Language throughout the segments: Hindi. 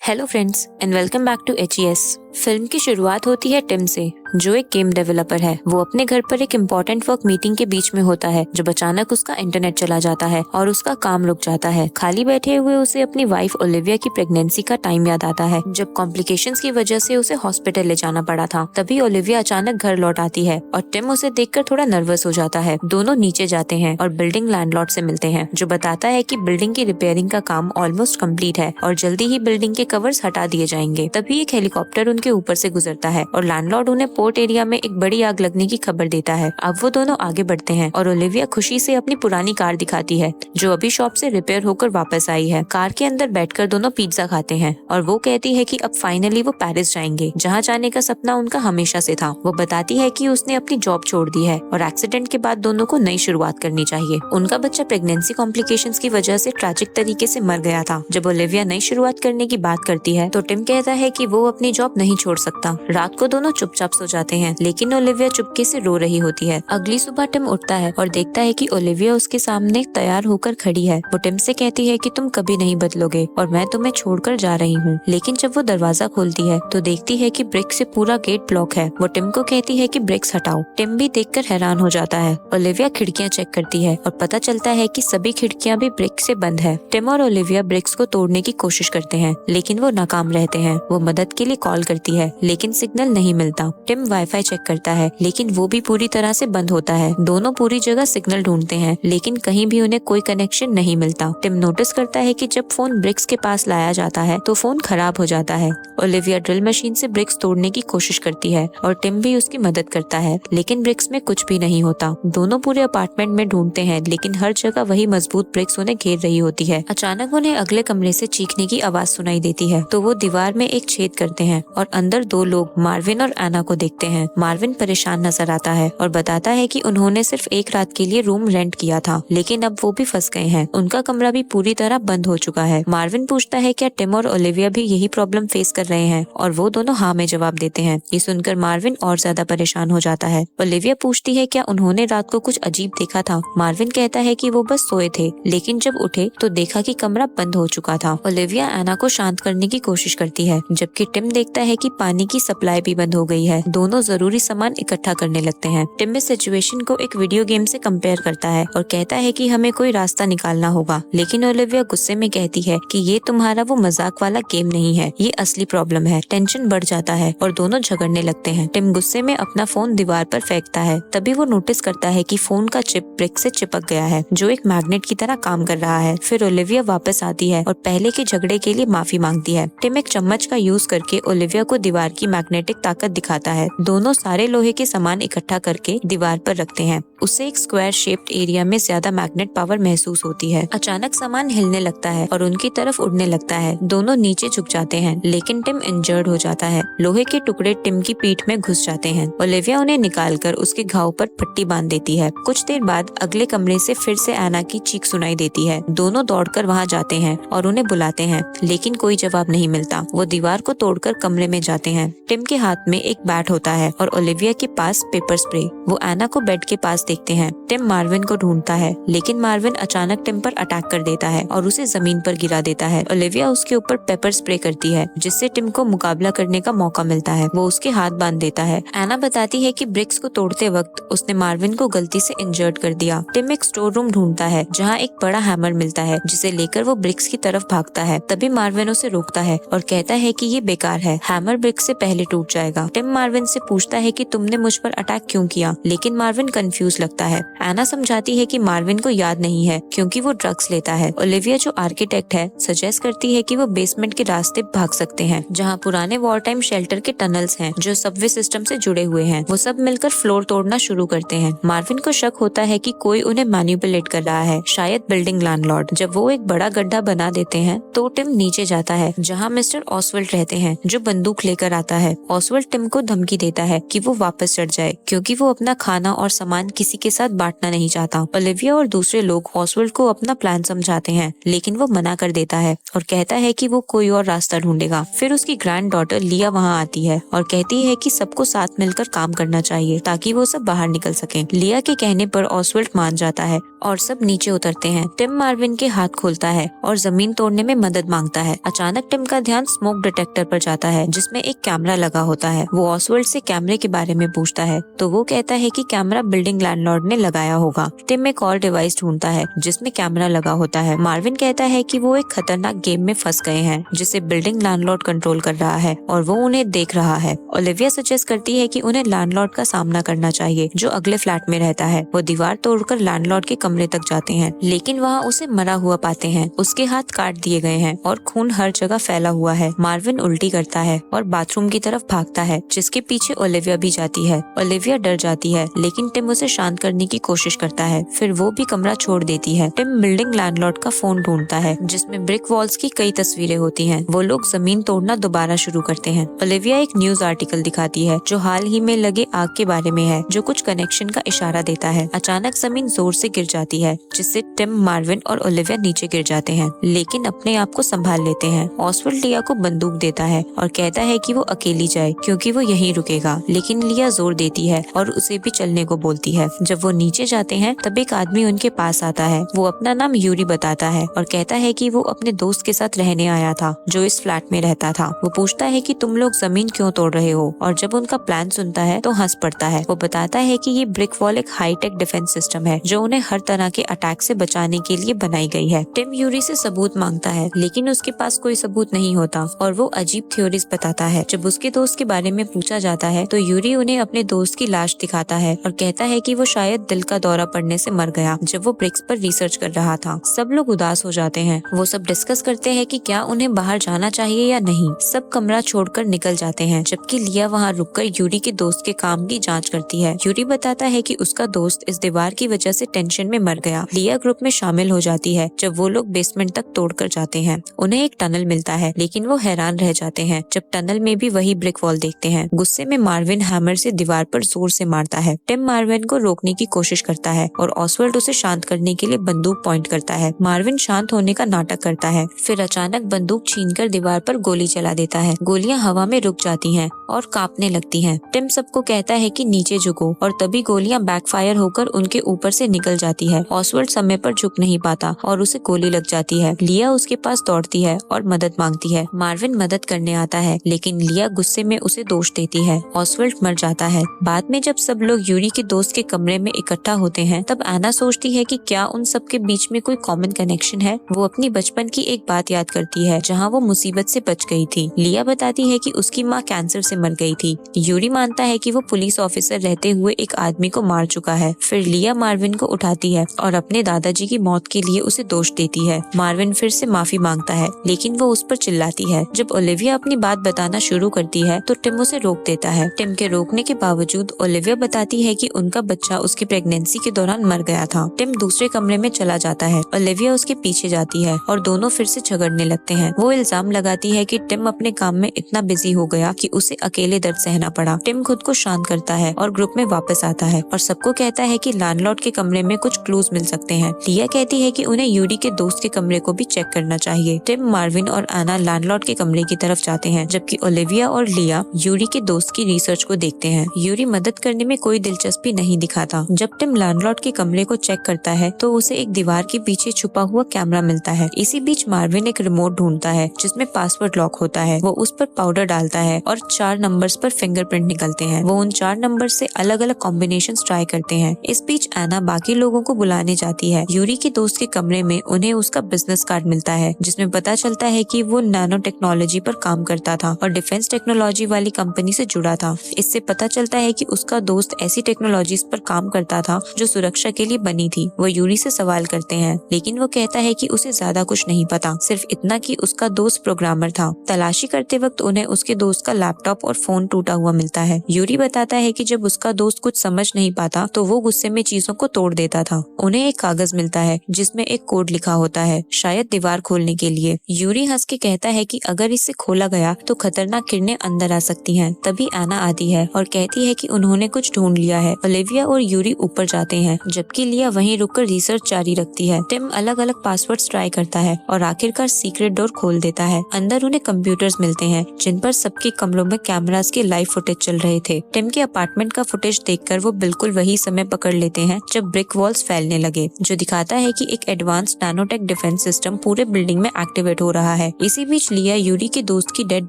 Hello friends and welcome back to HES। Film की शुरुआत होती है टिम से, जो एक गेम डेवलपर है। वो अपने घर पर एक इम्पोर्टेंट वर्क मीटिंग के बीच में होता है जब अचानक उसका इंटरनेट चला जाता है और उसका काम रुक जाता है। खाली बैठे हुए उसे अपनी वाइफ ओलिविया की प्रेगनेंसी का टाइम याद आता है, जब कॉम्प्लिकेशंस की वजह से उसे हॉस्पिटल ले जाना पड़ा था। तभी ओलिविया अचानक घर लौट आती है और टिम उसे देखकर थोड़ा नर्वस हो जाता है। दोनों नीचे जाते हैं और बिल्डिंग लैंडलॉर्ड से मिलते हैं, जो बताता है कि बिल्डिंग की रिपेयरिंग का काम ऑलमोस्ट कंप्लीट है और जल्दी ही बिल्डिंग के कवर्स हटा दिए जाएंगे। तभी एक हेलीकॉप्टर उनके ऊपर से गुजरता है और लैंडलॉर्ड उन्हें पोर्ट एरिया में एक बड़ी आग लगने की खबर देता है। अब वो दोनों आगे बढ़ते हैं और ओलिविया खुशी से अपनी पुरानी कार दिखाती है, जो अभी शॉप से रिपेयर होकर वापस आई है। कार के अंदर बैठकर दोनों पिज्जा खाते हैं और वो कहती है कि अब फाइनली वो पेरिस जाएंगे, जहाँ जाने का सपना उनका हमेशा से था। वो बताती है कि उसने अपनी जॉब छोड़ दी है और एक्सीडेंट के बाद दोनों को नई शुरुआत करनी चाहिए। उनका बच्चा प्रेगनेंसी कॉम्प्लिकेशंस की वजह से ट्रैजिक तरीके से मर गया था। जब ओलिविया नई शुरुआत करने की बात करती है तो टिम कहता है कि वो अपनी जॉब नहीं छोड़ सकता। रात को दोनों चुपचाप सो जाते हैं, लेकिन ओलिविया चुपके से रो रही होती है। अगली सुबह टिम उठता है और देखता है कि ओलिविया उसके सामने तैयार होकर खड़ी है। वो टिम से कहती है कि तुम कभी नहीं बदलोगे और मैं तुम्हें छोड़कर जा रही हूँ। लेकिन जब वो दरवाजा खोलती है तो देखती है कि ब्रिक से पूरा गेट ब्लॉक है। वो टिम को कहती है कि ब्रिक्स हटाओ। टिम भी देखकर हैरान हो जाता है। ओलिविया खिड़कियाँ चेक करती है और पता चलता है कि सभी खिड़कियाँ भी ब्रिक से बंद है। टिम और ओलिविया ब्रिक्स को तोड़ने की कोशिश करते हैं, लेकिन वो नाकाम रहते हैं। वो मदद के लिए कॉल करती है, लेकिन सिग्नल नहीं मिलता। टिम वाईफाई चेक करता है, लेकिन वो भी पूरी तरह से बंद होता है। दोनों पूरी जगह सिग्नल ढूंढते हैं, लेकिन कहीं भी उन्हें कोई कनेक्शन नहीं मिलता। टिम नोटिस करता है कि जब फोन ब्रिक्स के पास लाया जाता है तो फोन खराब हो जाता है। ओलिविया ड्रिल मशीन से ब्रिक्स तोड़ने की कोशिश करती है और टिम भी उसकी मदद करता है, लेकिन ब्रिक्स में कुछ भी नहीं होता। दोनों पूरे अपार्टमेंट में ढूंढते हैं, लेकिन हर जगह वही मजबूत ब्रिक्स उन्हें घेर रही होती है। अचानक उन्हें अगले कमरे से चीखने की आवाज सुनाई देती है, तो वो दीवार में एक छेद करते हैं और अंदर दो लोग मार्विन और एना को देखते हैं। मार्विन परेशान नजर आता है और बताता है कि उन्होंने सिर्फ एक रात के लिए रूम रेंट किया था, लेकिन अब वो भी फंस गए हैं। उनका कमरा भी पूरी तरह बंद हो चुका है। मार्विन पूछता है क्या टिम और ओलिविया भी यही प्रॉब्लम फेस कर रहे हैं, और वो दोनों हाँ में जवाब देते हैं। ये सुनकर मार्विन और ज्यादा परेशान हो जाता है। ओलिविया पूछती है क्या उन्होंने रात को कुछ अजीब देखा था। मार्विन कहता है कि वो बस सोए थे, लेकिन जब उठे तो देखा कि कमरा बंद हो चुका था। ओलिविया एना को शांत करने की कोशिश करती है, जबकि टिम देखता है कि पानी की सप्लाई भी बंद हो गई है। दोनों जरूरी सामान इकट्ठा करने लगते हैं। टिम इस सिचुएशन को एक वीडियो गेम से कंपेयर करता है और कहता है कि हमें कोई रास्ता निकालना होगा, लेकिन ओलिविया गुस्से में कहती है कि ये तुम्हारा वो मजाक वाला गेम नहीं है, ये असली प्रॉब्लम है। टेंशन बढ़ जाता है और दोनों झगड़ने लगते हैं। टिम गुस्से में अपना फोन दीवार पर फेंकता है। तभी वो नोटिस करता है कि फोन का चिप ब्रिक से चिपक गया है, जो एक मैग्नेट की तरह काम कर रहा है। फिर ओलिविया वापस आती है और पहले के झगड़े के लिए माफी मांगती है। टिम एक चम्मच का यूज करके ओलिविया को दीवार की मैग्नेटिक ताकत दिखाता है। दोनों सारे लोहे के सामान इकट्ठा करके दीवार पर रखते हैं। उससे एक स्क्वायर शेप्ड एरिया में ज्यादा मैग्नेट पावर महसूस होती है। अचानक सामान हिलने लगता है और उनकी तरफ उड़ने लगता है। दोनों नीचे झुक जाते हैं, लेकिन टिम इंजर्ड हो जाता है। लोहे के टुकड़े टिम की पीठ में घुस जाते हैं। ओलिविया उन्हें निकालकर उसके घाव पर पट्टी बांध देती है। कुछ देर बाद अगले कमरे से फिर से एना की चीख सुनाई देती है। दोनों दौड़कर वहाँ जाते हैं और उन्हें बुलाते हैं, लेकिन कोई जवाब नहीं मिलता। वो दीवार को तोड़कर कमरे में जाते हैं। टिम के हाथ में एक बैट होता है और ओलिविया के पास पेपर स्प्रे। वो एना को बेड के पास देखते हैं। टिम मार्विन को ढूंढता है, लेकिन मार्विन अचानक टिम पर अटैक कर देता है और उसे जमीन पर गिरा देता है। ओलिविया उसके ऊपर पेपर स्प्रे करती है, जिससे टिम को मुकाबला करने का मौका मिलता है। वो उसके हाथ बांध देता है। एना बताती है कि ब्रिक्स को तोड़ते वक्त उसने मार्विन को गलती से इंजर्ड कर दिया। टिम एक स्टोर रूम ढूंढता है, जहाँ एक बड़ा हैमर मिलता है, जिसे लेकर वो ब्रिक्स की तरफ भागता है। तभी मार्विन उसे रोकता है और कहता है कि ये बेकार है, हैमर ब्रिक्स से पहले टूट जाएगा। टिम मार्विन से पूछता है कि तुमने मुझ पर अटैक क्यों किया, लेकिन मार्विन कंफ्यूज लगता है। एना समझाती है कि मार्विन को याद नहीं है, क्योंकि वो ड्रग्स लेता है। ओलिविया जो आर्किटेक्ट है सजेस्ट करती है कि वो बेसमेंट के रास्ते भाग सकते हैं, जहाँ पुराने वॉर टाइम शेल्टर के टनल्स हैं, जो सबवे सिस्टम से जुड़े हुए हैं। वो सब मिलकर फ्लोर तोड़ना शुरू करते हैं। मार्विन को शक होता है कि कोई उन्हें मैनिपुलेट कर रहा है, शायद बिल्डिंग लैंडलॉर्ड। जब वो एक बड़ा गड्ढा बना देते हैं तो टिम नीचे जाता है, जहाँ मिस्टर ऑसवेल्ड रहते हैं, जो बंदूक लेकर आता है। ऑसवेल्ड टिम को धमकी देता है कि वो वापस चढ़ जाए, क्योंकि वो अपना खाना और सामान किसी किसी के साथ बांटना नहीं चाहता। ओलिविया और दूसरे लोग ऑसवर्ल्ड को अपना प्लान समझाते हैं, लेकिन वो मना कर देता है और कहता है कि वो कोई और रास्ता ढूंढेगा। फिर उसकी ग्रैंड डॉटर लिया वहाँ आती है और कहती है कि सबको साथ मिलकर काम करना चाहिए ताकि वो सब बाहर निकल सकें। लिया के कहने पर ऑसवर्ल्ड मान जाता है और सब नीचे उतरते हैं। टिम मार्विन के हाथ खोलता है और जमीन तोड़ने में मदद मांगता है। अचानक टिम का ध्यान स्मोक डिटेक्टर पर जाता है जिसमें एक कैमरा लगा होता है। वो ऑसवर्ल्ड से कैमरे के बारे में पूछता है तो वो कहता है कि कैमरा बिल्डिंग लैंडलॉर्ड ने लगाया होगा। टिम एक और डिवाइस ढूंढता है जिसमें कैमरा लगा होता है। मार्विन कहता है कि वो एक खतरनाक गेम में फंस गए हैं जिसे बिल्डिंग लैंडलॉर्ड कंट्रोल कर रहा है और वो उन्हें देख रहा है। ओलिविया सजेस्ट करती है कि उन्हें लैंडलॉर्ड का सामना करना चाहिए जो अगले फ्लैट में रहता है। वो दीवार तोड़कर लैंडलॉर्ड के कमरे तक जाते हैं, लेकिन वहाँ उसे मरा हुआ पाते हैं। उसके हाथ काट दिए गए हैं और खून हर जगह फैला हुआ है। मार्विन उल्टी करता है और बाथरूम की तरफ भागता है, जिसके पीछे ओलिविया भी जाती है। ओलिविया डर जाती है, लेकिन टिम उसे शांत करने की कोशिश करता है। फिर वो भी कमरा छोड़ देती है। टिम बिल्डिंग लैंडलॉर्ड का फोन ढूंढता है जिसमें ब्रिक वॉल्स की कई तस्वीरें होती हैं। वो लोग जमीन तोड़ना दोबारा शुरू करते हैं। ओलिविया एक न्यूज आर्टिकल दिखाती है जो हाल ही में लगे आग के बारे में है, जो कुछ कनेक्शन का इशारा देता है। अचानक जमीन जोर से गिर जाती है, जिससे टिम, मार्विन और ओलिविया नीचे गिर जाते हैं, लेकिन अपने आप को संभाल लेते हैं। ऑसवर्ल्ड लिया को बंदूक देता है और कहता है कि वो अकेली जाए क्योंकि वो यहीं रुकेगा, लेकिन लिया जोर देती है और उसे भी चलने को बोलती है। जब वो नीचे जाते हैं तब एक आदमी उनके पास आता है। वो अपना नाम यूरी बताता है और कहता है कि वो अपने दोस्त के साथ रहने आया था जो इस फ्लैट में रहता था। वो पूछता है कि तुम लोग जमीन क्यों तोड़ रहे हो, और जब उनका प्लान सुनता है तो हंस पड़ता है। वो बताता है कि ये ब्रिक वॉल एक हाईटेक डिफेंस सिस्टम है जो उन्हें हर तरह के अटैक से बचाने के लिए बनाई गई है। टिम यूरी से सबूत मांगता है, लेकिन उसके पास कोई सबूत नहीं होता और वो अजीब थ्योरीज बताता है। जब उसके दोस्त के बारे में पूछा जाता है तो यूरी उन्हें अपने दोस्त की लाश दिखाता है और कहता है कि वो शायद दिल का दौरा पड़ने से मर गया जब वो ब्रिक्स पर रिसर्च कर रहा था। सब लोग उदास हो जाते हैं। वो सब डिस्कस करते हैं कि क्या उन्हें बाहर जाना चाहिए या नहीं। सब कमरा छोड़कर निकल जाते हैं, जबकि लिया वहाँ रुककर यूरी के दोस्त के काम की जांच करती है। यूरी बताता है कि उसका दोस्त इस दीवार की वजह से टेंशन में मर गया। लिया ग्रुप में शामिल हो जाती है जब वो लोग बेसमेंट तक तोड़कर जाते हैं। उन्हें एक टनल मिलता है, लेकिन वो हैरान रह जाते हैं जब टनल में भी वही ब्रिक वॉल देखते हैं। गुस्से में मार्विन हैमर से दीवार पर जोर से मारता है। टिम मार्विन को रोकने की कोशिश करता है और ऑसवर्ल्ड उसे शांत करने के लिए बंदूक पॉइंट करता है। मार्विन शांत होने का नाटक करता है, फिर अचानक बंदूक छीनकर दीवार पर गोली चला देता है। गोलियां हवा में रुक जाती हैं और कांपने लगती हैं। टिम सबको कहता है कि नीचे झुको, और तभी गोलियां बैकफायर होकर उनके ऊपर से निकल जाती है। ऑसवर्ल्ड समय पर झुक नहीं पाता और उसे गोली लग जाती है। लिया उसके पास दौड़ती है और मदद मांगती है। मार्विन मदद करने आता है, लेकिन लिया गुस्से में उसे दोष देती है। ऑसवर्ल्ड मर जाता है। बाद में जब सब लोग यूरी के दोस्त के कमरे में इकट्ठा होते हैं, तब एना सोचती है कि क्या उन सब के बीच में कोई कॉमन कनेक्शन है। वो अपनी बचपन की एक बात याद करती है जहाँ वो मुसीबत से बच गई थी। लिया बताती है कि उसकी माँ कैंसर से मर गई थी। यूरी मानता है कि वो पुलिस ऑफिसर रहते हुए एक आदमी को मार चुका है। फिर लिया मार्विन को उठाती है और अपने दादाजी की मौत के लिए उसे दोष देती है। मार्विन फिर से माफी मांगता है, लेकिन वो उस पर चिल्लाती है। जब ओलिविया अपनी बात बताना शुरू करती है तो टिम उसे रोक देता है। टिम के रोकने के बावजूद ओलिविया बताती है कि उनका बच्चा उसकी प्रेगनेंसी के दौरान मर गया था। टिम दूसरे कमरे में चला जाता है। ओलिविया उसके पीछे जाती है और दोनों फिर से झगड़ने लगते हैं। वो इल्जाम लगाती है कि टिम अपने काम में इतना बिजी हो गया कि उसे अकेले दर्द सहना पड़ा। टिम खुद को शांत करता है और ग्रुप में वापस आता है और सबको कहता है कि लैंडलॉर्ड के कमरे में कुछ क्लूज मिल सकते हैं। लिया कहती है कि उन्हें यूरी के दोस्त के कमरे को भी चेक करना चाहिए। टिम, मार्विन और एना लैंडलॉर्ड के कमरे की तरफ जाते हैं, जबकि ओलिविया और लिया यूरी के दोस्त की रिसर्च को देखते हैं। यूरी मदद करने में कोई दिलचस्पी नहीं दिखाता। जब टिम लैंडलॉर्ड के कमरे को चेक करता है तो उसे एक दीवार के पीछे छुपा हुआ कैमरा मिलता है। इसी बीच मार्विन एक रिमोट ढूंढता है जिसमें पासवर्ड लॉक होता है। वो उस पर पाउडर डालता है और 4 नंबर्स पर फिंगरप्रिंट निकलते हैं। वो उन 4 नंबर से अलग अलग कॉम्बिनेशंस ट्राई करते हैं। इस बीच एना बाकी लोगों को बुलाने जाती है। यूरी के दोस्त के कमरे में उन्हें उसका बिजनेस कार्ड मिलता है जिसमें पता चलता है कि वो नैनो टेक्नोलॉजी पर काम करता था और डिफेंस टेक्नोलॉजी वाली कंपनी से जुड़ा था। इससे पता चलता है कि उसका दोस्त ऐसी टेक्नोलॉजीज पर काम करता था जो सुरक्षा के लिए बनी थी। वो यूरी से सवाल करते हैं, लेकिन वो कहता है कि उसे ज्यादा कुछ नहीं पता, सिर्फ इतना कि उसका दोस्त प्रोग्रामर था। तलाशी करते वक्त उन्हें उसके दोस्त का लैपटॉप और फोन टूटा हुआ मिलता है। यूरी बताता है कि जब उसका दोस्त कुछ समझ नहीं पाता तो वो गुस्से में चीजों को तोड़ देता था। उन्हें एक कागज मिलता है जिसमें एक कोड लिखा होता है, शायद दीवार खोलने के लिए। यूरी हंस के कहता है कि अगर इसे खोला गया तो खतरनाक किरणें अंदर आ सकती हैं। तभी एना आती है और कहती है कि उन्होंने कुछ ढूंढ लिया है। ओलिविया और यूरी ऊपर जाते हैं, जबकि लिया वहीं रुककर रिसर्च जारी रखती है। टिम अलग अलग पासवर्ड्स ट्राई करता है और आखिरकार सीक्रेट डोर खोल देता है। अंदर उन्हें कंप्यूटर्स मिलते हैं जिन पर सबके कमरों में कैमरास के लाइव फुटेज चल रहे थे। टिम के अपार्टमेंट का फुटेज देखकर वो बिल्कुल वही समय पकड़ लेते हैं जब ब्रिक वॉल्स फैलने लगे, जो दिखाता है कि एक एडवांस नैनोटेक डिफेंस सिस्टम पूरे बिल्डिंग में एक्टिवेट हो रहा है। इसी बीच लिया यूरी के दोस्त की डेड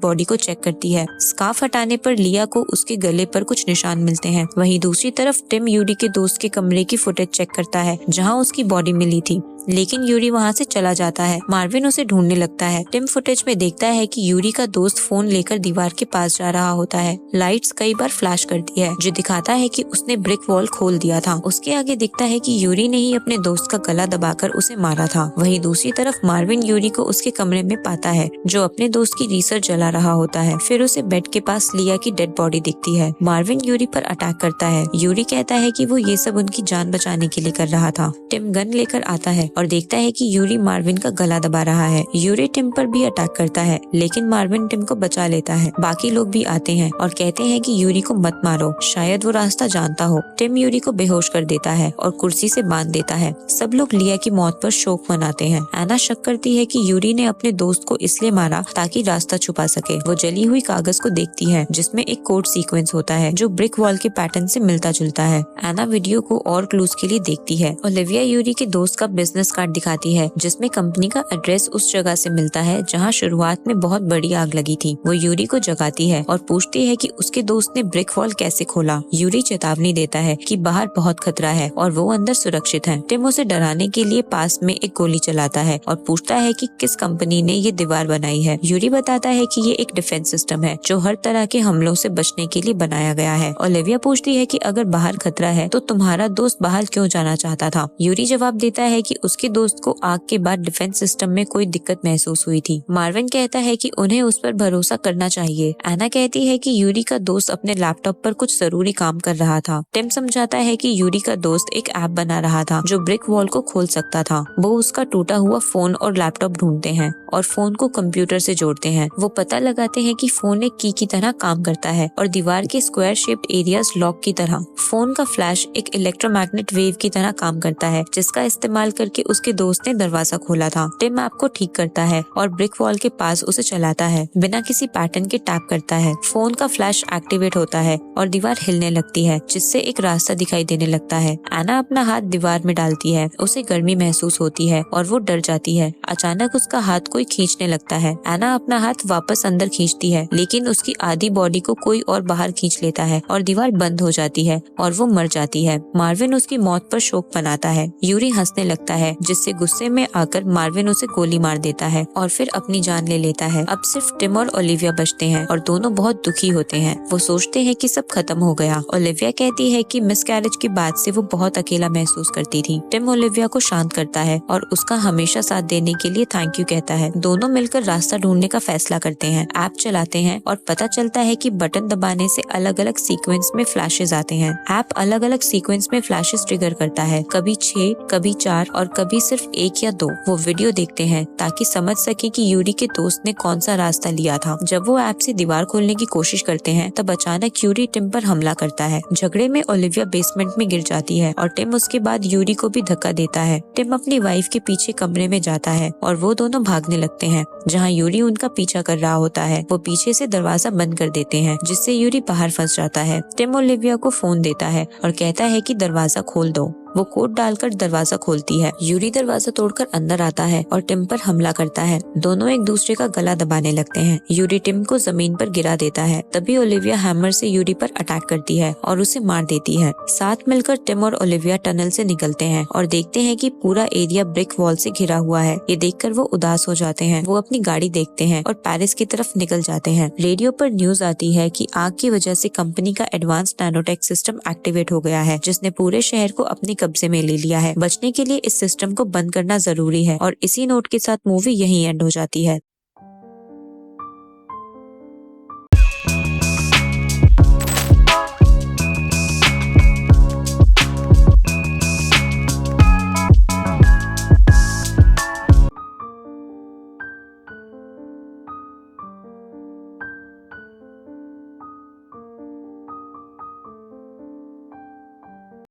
बॉडी को चेक करती है। स्कार्फ हटाने पर लिया को उसके गले पर कुछ निशान मिलते हैं। वहीं दूसरी तरफ टिम यूरी के दोस्त के कमरे की फुटेज चेक करता है जहां उसकी बॉडी मिली थी, लेकिन यूरी वहां से चला जाता है। मार्विन उसे ढूंढने लगता है। टिम फुटेज में देखता है कि यूरी का दोस्त फोन लेकर दीवार के पास जा रहा होता है। लाइट्स कई बार फ्लैश करती है, जो दिखाता है कि उसने ब्रिक वॉल खोल दिया था। उसके आगे दिखता है कि यूरी ने ही अपने दोस्त का गला दबाकर उसे मारा था। वहीं दूसरी तरफ मार्विन यूरी को उसके कमरे में पाता है, जो अपने दोस्त की रिसर्च जला रहा होता है। फिर उसे बेड के पास लिया की डेड बॉडी दिखती है। मार्विन यूरी पर अटैक करता है। यूरी कहता है कि वो ये सब उनकी जान बचाने के लिए कर रहा था। टिम गन लेकर आता है और देखता है कि यूरी मार्विन का गला दबा रहा है। यूरी टिम पर भी अटैक करता है, लेकिन मार्विन टिम को बचा लेता है। बाकी लोग भी आते हैं और कहते हैं कि यूरी को मत मारो, शायद वो रास्ता जानता हो। टिम यूरी को बेहोश कर देता है और कुर्सी से बांध देता है। सब लोग लिया की मौत पर शोक मनाते हैं। एना शक करती है कि यूरी ने अपने दोस्त को इसलिए मारा ताकि रास्ता छुपा सके। वो जली हुई कागज को देखती है जिसमें एक कोड सीक्वेंस होता है जो ब्रिक वॉल के पैटर्न से मिलता जुलता है। एना वीडियो को और क्लूज के लिए देखती है। ओलिविया यूरी के दोस्त का बिजनेस कार्ड दिखाती है जिसमें कंपनी का एड्रेस उस जगह से मिलता है जहां शुरुआत में बहुत बड़ी आग लगी थी। वो यूरी को जगाती है और पूछती है कि उसके दोस्त ने ब्रिक वॉल कैसे खोला। यूरी चेतावनी देता है कि बाहर बहुत खतरा है और वो अंदर सुरक्षित है। टिम उसे डराने के लिए पास में एक गोली चलाता है और पूछता है कि किस कंपनी ने ये दीवार बनाई है। यूरी बताता है कि ये एक डिफेंस सिस्टम है जो हर तरह के हमलों से बचने के लिए बनाया गया है। ओलिविया पूछती है कि अगर बाहर खतरा है तो तुम्हारा दोस्त बाहर क्यों जाना चाहता था। यूरी जवाब देता है कि उसके दोस्त को आग के बाद डिफेंस सिस्टम में कोई दिक्कत महसूस हुई थी। मार्विन कहता है कि उन्हें उस पर भरोसा करना चाहिए। एना कहती है कि यूरी का दोस्त अपने लैपटॉप पर कुछ जरूरी काम कर रहा था। टिम समझाता है कि यूरी का दोस्त एक ऐप बना रहा था जो ब्रिक वॉल को खोल सकता था। वो उसका टूटा हुआ फोन और लैपटॉप ढूंढते हैं और फोन को कंप्यूटर से जोड़ते हैं। वो पता लगाते हैं कि फोन एक की तरह काम करता है और दीवार के स्क्वायर शेप्ड एरियाज लॉक की तरह। फोन का फ्लैश एक इलेक्ट्रोमैग्नेट वेव की तरह काम करता है, जिसका इस्तेमाल करके उसके दोस्त ने दरवाजा खोला था। टिम ऐप को ठीक करता है और ब्रिक वॉल के पास उसे चलाता है। बिना किसी पैटर्न के टैप करता है। फोन का फ्लैश एक्टिवेट होता है और दीवार हिलने लगती है, जिससे एक रास्ता दिखाई देने लगता है। एना अपना हाथ दीवार में डालती है। उसे गर्मी महसूस होती है और वो डर जाती है। अचानक उसका हाथ कोई खींचने लगता है। एना अपना हाथ वापस अंदर खींचती है, लेकिन उसकी आधी बॉडी को कोई और बाहर खींच लेता है और दीवार बंद हो जाती है और वो मर जाती है। मार्विन उसकी मौत पर शोक मनाता है। यूरी हंसने लगता है, जिससे गुस्से में आकर मार्विन उसे गोली मार देता है और फिर अपनी जान ले लेता है। अब सिर्फ टिम और ओलिविया बचते हैं और दोनों बहुत दुखी होते हैं। वो सोचते हैं कि सब खत्म हो गया। ओलिविया कहती है कि मिसकैरेज के बाद से वो बहुत अकेला महसूस करती थी। टिम ओलिविया को शांत करता है और उसका हमेशा साथ देने के लिए थैंक यू कहता है। दोनों मिलकर रास्ता ढूंढने का फैसला करते हैं। ऐप चलाते हैं और पता चलता है कि बटन दबाने से अलग अलग सीक्वेंस में फ्लैशेस आते हैं। ऐप अलग अलग सीक्वेंस में फ्लैशेस ट्रिगर करता है, कभी 6, कभी 4 और कभी सिर्फ 1 या 2। वो वीडियो देखते हैं ताकि समझ सके कि यूरी के दोस्त ने कौन सा रास्ता लिया था। जब वो ऐप से दीवार खोलने की कोशिश करते हैं, तब अचानक यूरी टिम पर हमला करता है। झगड़े में ओलिविया बेसमेंट में गिर जाती है और टिम उसके बाद यूरी को भी धक्का देता है। टिम अपनी वाइफ के पीछे कमरे में जाता है और वो दोनों भागने लगते हैं, जहाँ यूरी उनका पीछा कर रहा होता है। वो पीछे से दरवाजा बंद कर देते हैं, जिससे यूरी बाहर फंस जाता है। टिम ओलिविया को फोन देता है और कहता है कि दरवाजा खोल दो। वो कोड डालकर दरवाजा खोलती है। यूरी दरवाजा तोड़कर अंदर आता है और टिम पर हमला करता है। दोनों एक दूसरे का गला दबाने लगते हैं। यूरी टिम को जमीन पर गिरा देता है। तभी ओलिविया हैमर से यूरी पर अटैक करती है और उसे मार देती है। साथ मिलकर टिम और ओलिविया टनल से निकलते हैं और देखते हैं कि पूरा एरिया ब्रिक वॉल से घिरा हुआ है। ये देखकर वो उदास हो जाते हैं। वो अपनी गाड़ी देखते हैं और पेरिस की तरफ निकल जाते हैं। रेडियो पर न्यूज आती है कि आग की वजह से कंपनी का एडवांस नैनोटेक सिस्टम एक्टिवेट हो गया है, जिसने पूरे शहर को अपने कब्जे में ले लिया है। बचने के लिए इस सिस्टम को बंद करना जरूरी है। और इसी नोट के साथ मूवी यहीं एंड हो जाती है।